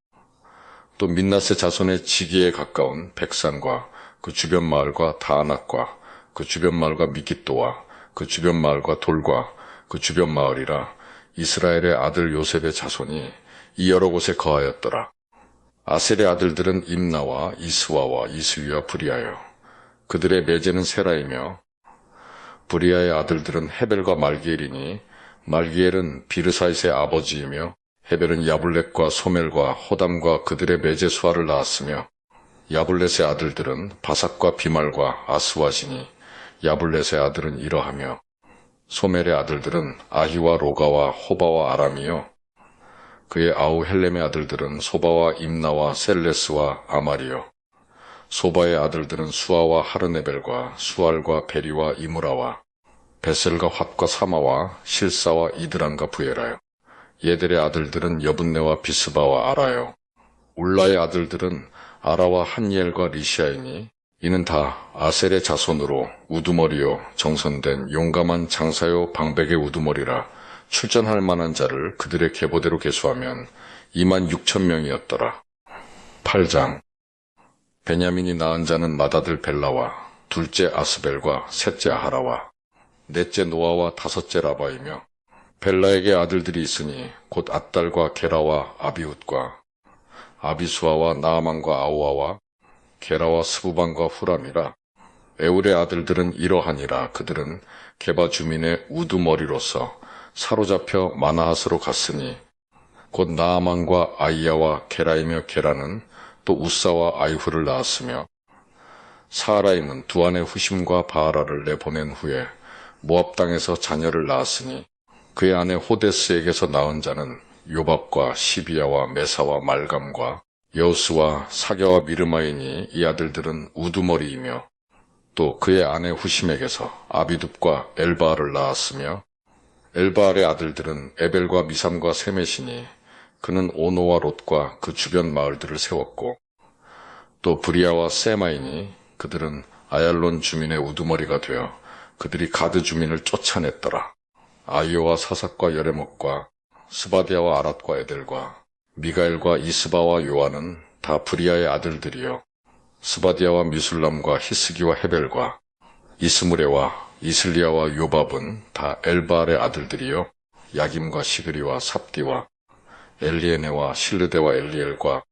또 민나세 자손의 지기에 가까운 백산과 그 주변 마을과 다아낙과 그 주변 마을과 미깃도와 그 주변 마을과 돌과 그 주변 마을이라 이스라엘의 아들 요셉의 자손이 이 여러 곳에 거하였더라. 아셀의 아들들은 임나와 이스와와 이스위와 브리아요. 그들의 매제는 세라이며 브리아의 아들들은 헤벨과 말기엘이니 말기엘은 비르사잇의 아버지이며 헤벨은 야블렛과 소멜과 호담과 그들의 매제 수아를 낳았으며 야블렛의 아들들은 바삭과 비말과 아스와시니 야블렛의 아들은 이러하며 소멜의 아들들은 아히와 로가와 호바와 아람이요 그의 아우 헬렘의 아들들은 소바와 임나와 셀레스와 아말이요 소바의 아들들은 수아와 하르네벨과 수알과 베리와 이무라와 베셀과 홧과 사마와 실사와 이드란과 부에라요. 얘들의 아들들은 여분네와 비스바와 아라요. 울라의 아들들은 아라와 한니엘과 리시아이니 이는 다 아셀의 자손으로 우두머리요 정선된 용감한 장사요 방백의 우두머리라. 출전할 만한 자를 그들의 계보대로 계수하면 26,000명이었더라. 8장 베냐민이 낳은 자는 맏아들 벨라와 둘째 아스벨과 셋째 아하라와 넷째 노아와 다섯째 라바이며 벨라에게 아들들이 있으니 곧 앗달과 게라와 아비훗과 아비수아와 나아만과 아우아와 게라와 스부반과 후람이라. 에울의 아들들은 이러하니라. 그들은 게바 주민의 우두머리로서 사로잡혀 마나핫으로 갔으니 곧 나아만과 아이야와 게라이며 게라는 또 우사와 아이후를 낳았으며 사라임은 두 아내 후심과 바하라를 내보낸 후에 모압 땅에서 자녀를 낳았으니 그의 아내 호데스에게서 낳은 자는 요밥과 시비야와 메사와 말감과 여우스와 사겨와 미르마이니 이 아들들은 우두머리이며 또 그의 아내 후심에게서 아비둡과 엘바알을 낳았으며 엘바알의 아들들은 에벨과 미삼과 세메시니 그는 오노와 롯과 그 주변 마을들을 세웠고 또 브리아와 세마이니 그들은 아얄론 주민의 우두머리가 되어 그들이 가드 주민을 쫓아냈더라. 아이오와 사삭과 여레목과 스바디아와 아랏과 에델과 미가엘과 이스바와 요한은 다 브리아의 아들들이요 스바디아와 미술람과 히스기와 헤벨과 이스무레와 이슬리아와 요밥은 다 엘바알의 아들들이요 야김과 시그리와 삽디와 엘리에네와 실르데와 엘리엘과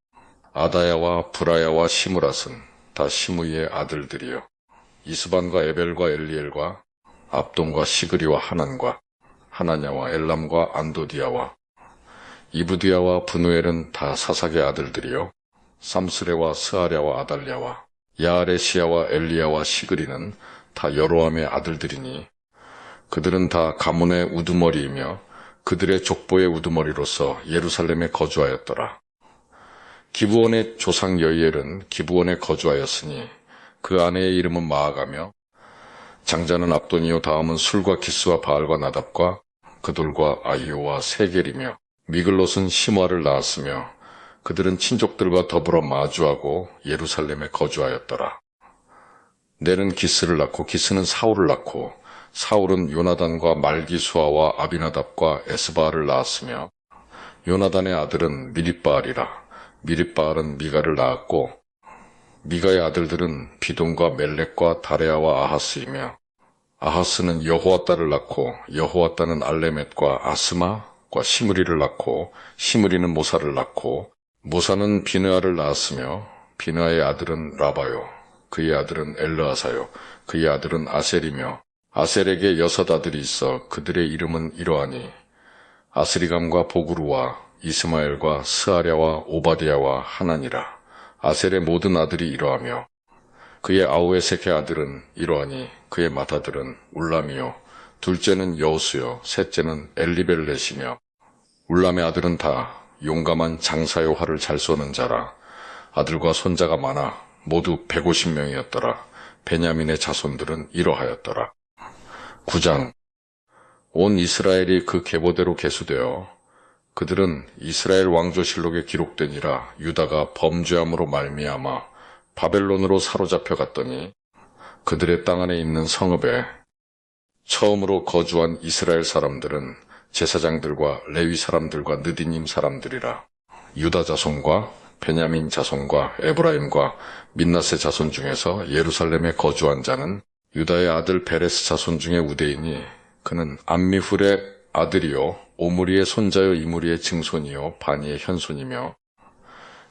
아다야와 브라야와 시므랏은 다 시므이의 아들들이요 이스반과 에벨과 엘리엘과 압돈과 시그리와 하난과 하나냐와 엘람과 안도디아와 이브디아와 브누엘은 다 사삭의 아들들이요 삼스레와 스아랴와 아달랴와 야아레시아와 엘리야와 시그리는 다 여로함의 아들들이니 그들은 다 가문의 우두머리이며 그들의 족보의 우두머리로서 예루살렘에 거주하였더라. 기브온의 조상 여이엘은 기브온에 거주하였으니 그 아내의 이름은 마아가며 장자는 압돈이요 다음은 술과 기스와 바알과 나답과 그돌과 아이오와 세겔이며 미글롯은 시므아를 낳았으며 그들은 친족들과 더불어 마주하고 예루살렘에 거주하였더라. 넬은 기스를 낳고 기스는 사울을 낳고 사울은 요나단과 말기수아와 아비나답과 에스바알을 낳았으며 요나단의 아들은 미립바알이라. 미립바알은 미가를 낳았고 미가의 아들들은 비돈과 멜렉과 다레아와 아하스이며 아하스는 여호와따를 낳고 여호와따는 알레멧과 아스마과 시므리를 낳고 시므리는 모사를 낳고 모사는 비느아를 낳았으며 비느아의 아들은 라바요 그의 아들은 엘르아사요 그의 아들은 아셀이며 아셀에게 6 아들이 있어 그들의 이름은 이러하니 아스리감과 보그루와 이스마엘과 스아랴와 오바디야와 하나니라. 아셀의 모든 아들이 이러하며 그의 아우에색의 아들은 이러하니 그의 맏아들은 울람이요 둘째는 여우스요 셋째는 엘리벨렛이며 울람의 아들은 다 용감한 장사요 활을 잘 쏘는 자라. 아들과 손자가 많아 모두 150명이었더라. 베냐민의 자손들은 이러하였더라. 9장 온 이스라엘이 그 계보대로 계수되어 그들은 이스라엘 왕조실록에 기록되니라. 유다가 범죄함으로 말미암아 바벨론으로 사로잡혀 갔더니 그들의 땅 안에 있는 성읍에 처음으로 거주한 이스라엘 사람들은 제사장들과 레위 사람들과 느디님 사람들이라. 유다 자손과 베냐민 자손과 에브라임과 민나세 자손 중에서 예루살렘에 거주한 자는 유다의 아들 베레스 자손 중에 우대이니 그는 암미훌의 아들이요 오므리의 손자요 이므리의 증손이요 바니의 현손이며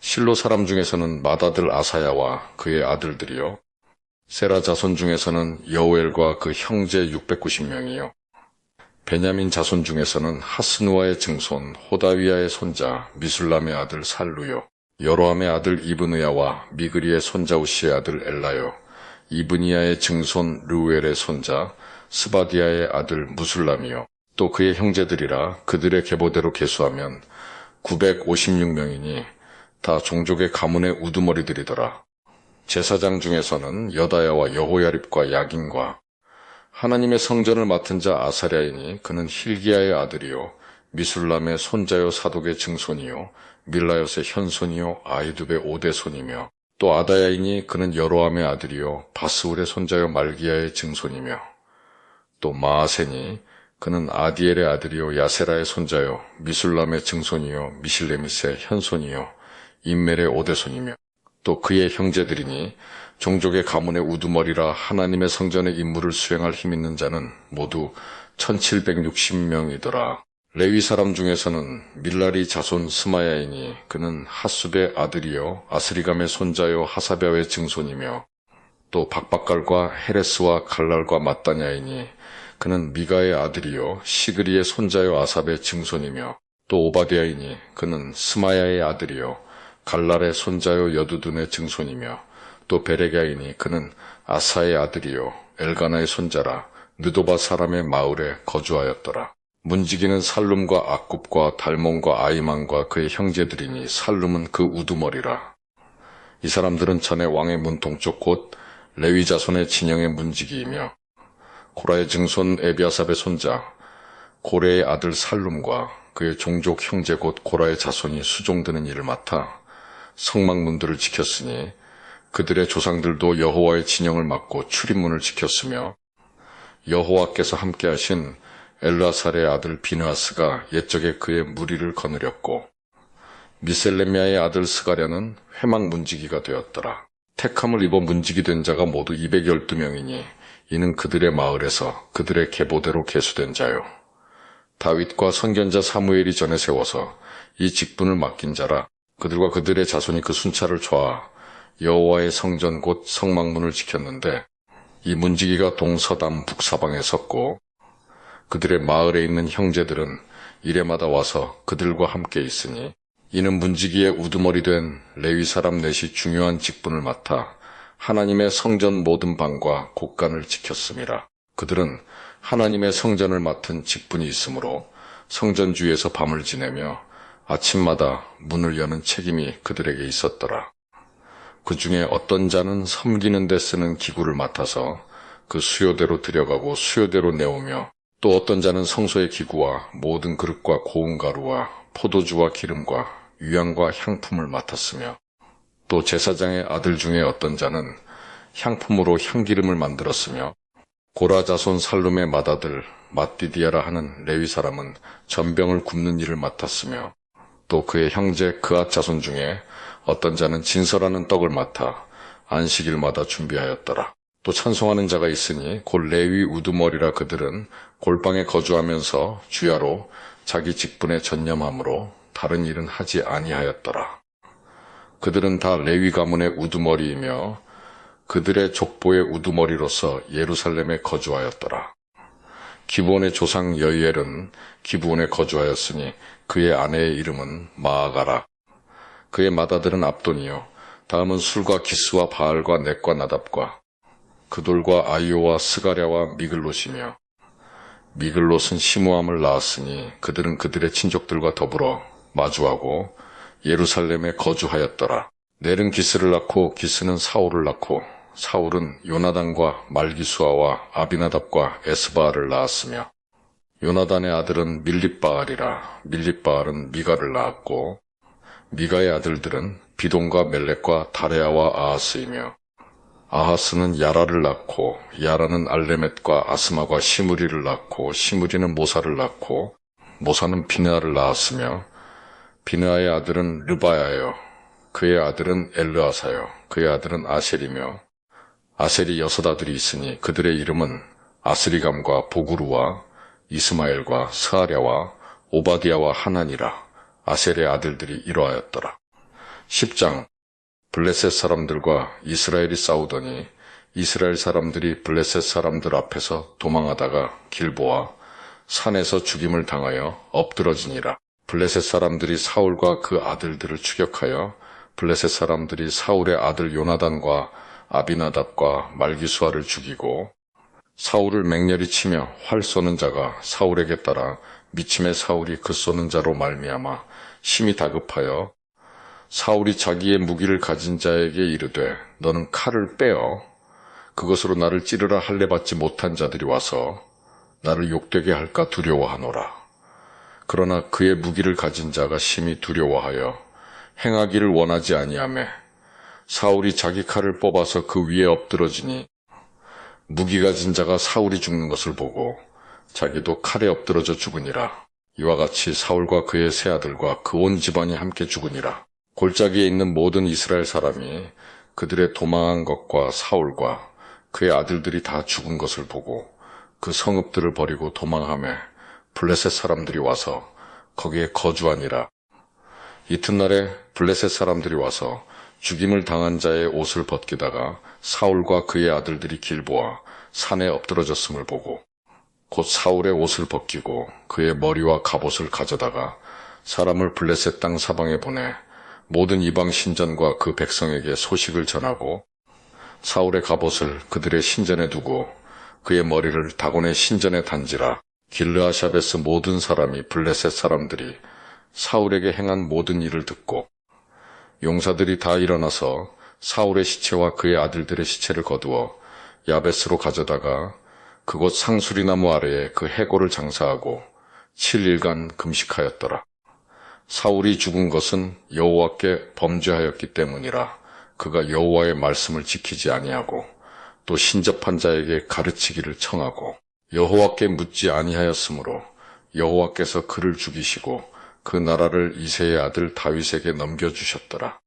실로 사람 중에서는 맏아들 아사야와 그의 아들들이요 세라 자손 중에서는 여우엘과 그 형제 690명이요 베냐민 자손 중에서는 하스누아의 증손 호다위야의 손자 미술람의 아들 살루요 여로함의 아들 이브느야와 미그리의 손자 우시의 아들 엘라요 이브니야의 증손 르우엘의 손자 스바디아의 아들 무술람이요 또 그의 형제들이라 그들의 계보대로 계수하면 956명이니 다 종족의 가문의 우두머리들이더라. 제사장 중에서는 여다야와 여호야립과 야긴과 하나님의 성전을 맡은 자 아사랴이니 그는 힐기야의 아들이요 미술람의 손자요 사독의 증손이요 밀라요스의 현손이요 아이두베의 오대손이며 또 아다야이니 그는 여로함의 아들이요 바스울의 손자요 말기야의 증손이며 또 마아세니 그는 아디엘의 아들이요 야세라의 손자요 미술람의 증손이요 미실레미스의 현손이요 인멜의 오대손이며 또 그의 형제들이니 종족의 가문의 우두머리라 하나님의 성전의 임무를 수행할 힘 있는 자는 모두 1760명이더라. 레위 사람 중에서는 밀라리 자손 스마야이니 그는 하숲의 아들이요 아스리감의 손자요 하사베아의 증손이며 또 박박갈과 헤레스와 갈랄과 mat다냐이니 그는 미가의 아들이요 시그리의 손자요 아삽의 증손이며 또 오바댜이니 그는 스마야의 아들이요 갈랄의 손자요 여두둔의 증손이며 또 베레갸이니 그는 아사의 아들이요 엘가나의 손자라 느도바 사람의 마을에 거주하였더라. 문지기는 살룸과 악굽과 달몬과 아이만과 그의 형제들이니 살룸은 그 우두머리라. 이 사람들은 전에 왕의 문 동쪽 곧 레위 자손의 진영의 문지기이며 고라의 증손 에비아삽의 손자 고레의 아들 살룸과 그의 종족 형제 곧 고라의 자손이 수종드는 일을 맡아 성막문들을 지켰으니 그들의 조상들도 여호와의 진영을 맡고 출입문을 지켰으며 여호와께서 함께하신 엘라살의 아들 비느하스가 옛적에 그의 무리를 거느렸고 미셀레미아의 아들 스가랴는 회막 문지기가 되었더라. 택함을 입어 문지기 된 자가 모두 212명이니 이는 그들의 마을에서 그들의 계보대로 계수된 자요. 다윗과 선견자 사무엘이 전에 세워서 이 직분을 맡긴 자라. 그들과 그들의 자손이 그 순찰을 좋아 여호와의 성전 곧 성막문을 지켰는데 이 문지기가 동서남 북사방에 섰고 그들의 마을에 있는 형제들은 이레마다 와서 그들과 함께 있으니 이는 문지기의 우두머리 된 레위 사람 넷이 중요한 직분을 맡아 하나님의 성전 모든 방과 곳간을 지켰음이라. 그들은 하나님의 성전을 맡은 직분이 있으므로 성전 주위에서 밤을 지내며 아침마다 문을 여는 책임이 그들에게 있었더라. 그 중에 어떤 자는 섬기는 데 쓰는 기구를 맡아서 그 수요대로 들여가고 수요대로 내오며 또 어떤 자는 성소의 기구와 모든 그릇과 고운 가루와 포도주와 기름과 유향과 향품을 맡았으며 또 제사장의 아들 중에 어떤 자는 향품으로 향기름을 만들었으며 고라 자손 살룸의 맏아들 mat디디아라 하는 레위 사람은 전병을 굽는 일을 맡았으며 또 그의 형제 그앗 자손 중에 어떤 자는 진설하는 떡을 맡아 안식일마다 준비하였더라. 또 찬송하는 자가 있으니 곧 레위 우두머리라 그들은 골방에 거주하면서 주야로 자기 직분에 전념함으로 다른 일은 하지 아니하였더라. 그들은 다 레위 가문의 우두머리이며 그들의 족보의 우두머리로서 예루살렘에 거주하였더라. 기브온의 조상 여이엘은 기브온에 거주하였으니 그의 아내의 이름은 마아가라. 그의 맏아들은 압돈이요 다음은 술과 기스와 바알과 넷과 나답과 그돌과 아이오와 스가랴와 미글롯이며 미글롯은 시므함을 낳았으니 그들은 그들의 친족들과 더불어 마주하고 예루살렘에 거주하였더라. 넬은 기스를 낳고 기스는 사울을 낳고 사울은 요나단과 말기수아와 아비나답과 에스바알을 낳았으며 요나단의 아들은 밀립바알이라. 밀립바알은 미가를 낳았고 미가의 아들들은 비돈과 멜렉과 다레아와 아하스이며 아하스는 야라를 낳고 야라는 알레멧과 아스마과 시므리를 낳고 시므리는 모사를 낳고 모사는 비느하를 낳았으며 비느하의 아들은 르바야요 그의 아들은 엘르아사요 그의 아들은 아셀이며 아셀이 6 아들이 있으니 그들의 이름은 아스리감과 보구루와 이스마엘과 스아랴와 오바디아와 하나니라. 아셀의 아들들이 이러하였더라. 10장. 블레셋 사람들과 이스라엘이 싸우더니 이스라엘 사람들이 블레셋 사람들 앞에서 도망하다가 길보아 산에서 죽임을 당하여 엎드러지니라. 블레셋 사람들이 사울과 그 아들들을 추격하여 블레셋 사람들이 사울의 아들 요나단과 아비나답과 말기수아를 죽이고 사울을 맹렬히 치며 활 쏘는 자가 사울에게 따라 미침의 사울이 그 쏘는 자로 말미암아 심히 다급하여 사울이 자기의 무기를 가진 자에게 이르되 너는 칼을 빼어 그것으로 나를 찌르라 할례 받지 못한 자들이 와서 나를 욕되게 할까 두려워하노라. 그러나 그의 무기를 가진 자가 심히 두려워하여 행하기를 원하지 아니하매 사울이 자기 칼을 뽑아서 그 위에 엎드러지니 무기 가진 자가 사울이 죽는 것을 보고 자기도 칼에 엎드러져 죽으니라. 이와 같이 사울과 그의 세 아들과 그 온 집안이 함께 죽으니라. 골짜기에 있는 모든 이스라엘 사람이 그들의 도망한 것과 사울과 그의 아들들이 다 죽은 것을 보고 그 성읍들을 버리고 도망하며 블레셋 사람들이 와서 거기에 거주하니라. 이튿날에 블레셋 사람들이 와서 죽임을 당한 자의 옷을 벗기다가 사울과 그의 아들들이 길보아 산에 엎드러졌음을 보고 곧 사울의 옷을 벗기고 그의 머리와 갑옷을 가져다가 사람을 블레셋 땅 사방에 보내 모든 이방 신전과 그 백성에게 소식을 전하고 사울의 갑옷을 그들의 신전에 두고 그의 머리를 다곤의 신전에 단지라. 길르아샵에서 모든 사람이 블레셋 사람들이 사울에게 행한 모든 일을 듣고 용사들이 다 일어나서 사울의 시체와 그의 아들들의 시체를 거두어 야베스로 가져다가 그곳 상수리나무 아래에 그 해골을 장사하고 7일간 금식하였더라. 사울이 죽은 것은 여호와께 범죄하였기 때문이라. 그가 여호와의 말씀을 지키지 아니하고 또 신접한 자에게 가르치기를 청하고 여호와께 묻지 아니하였으므로 여호와께서 그를 죽이시고 그 나라를 이새의 아들 다윗에게 넘겨주셨더라.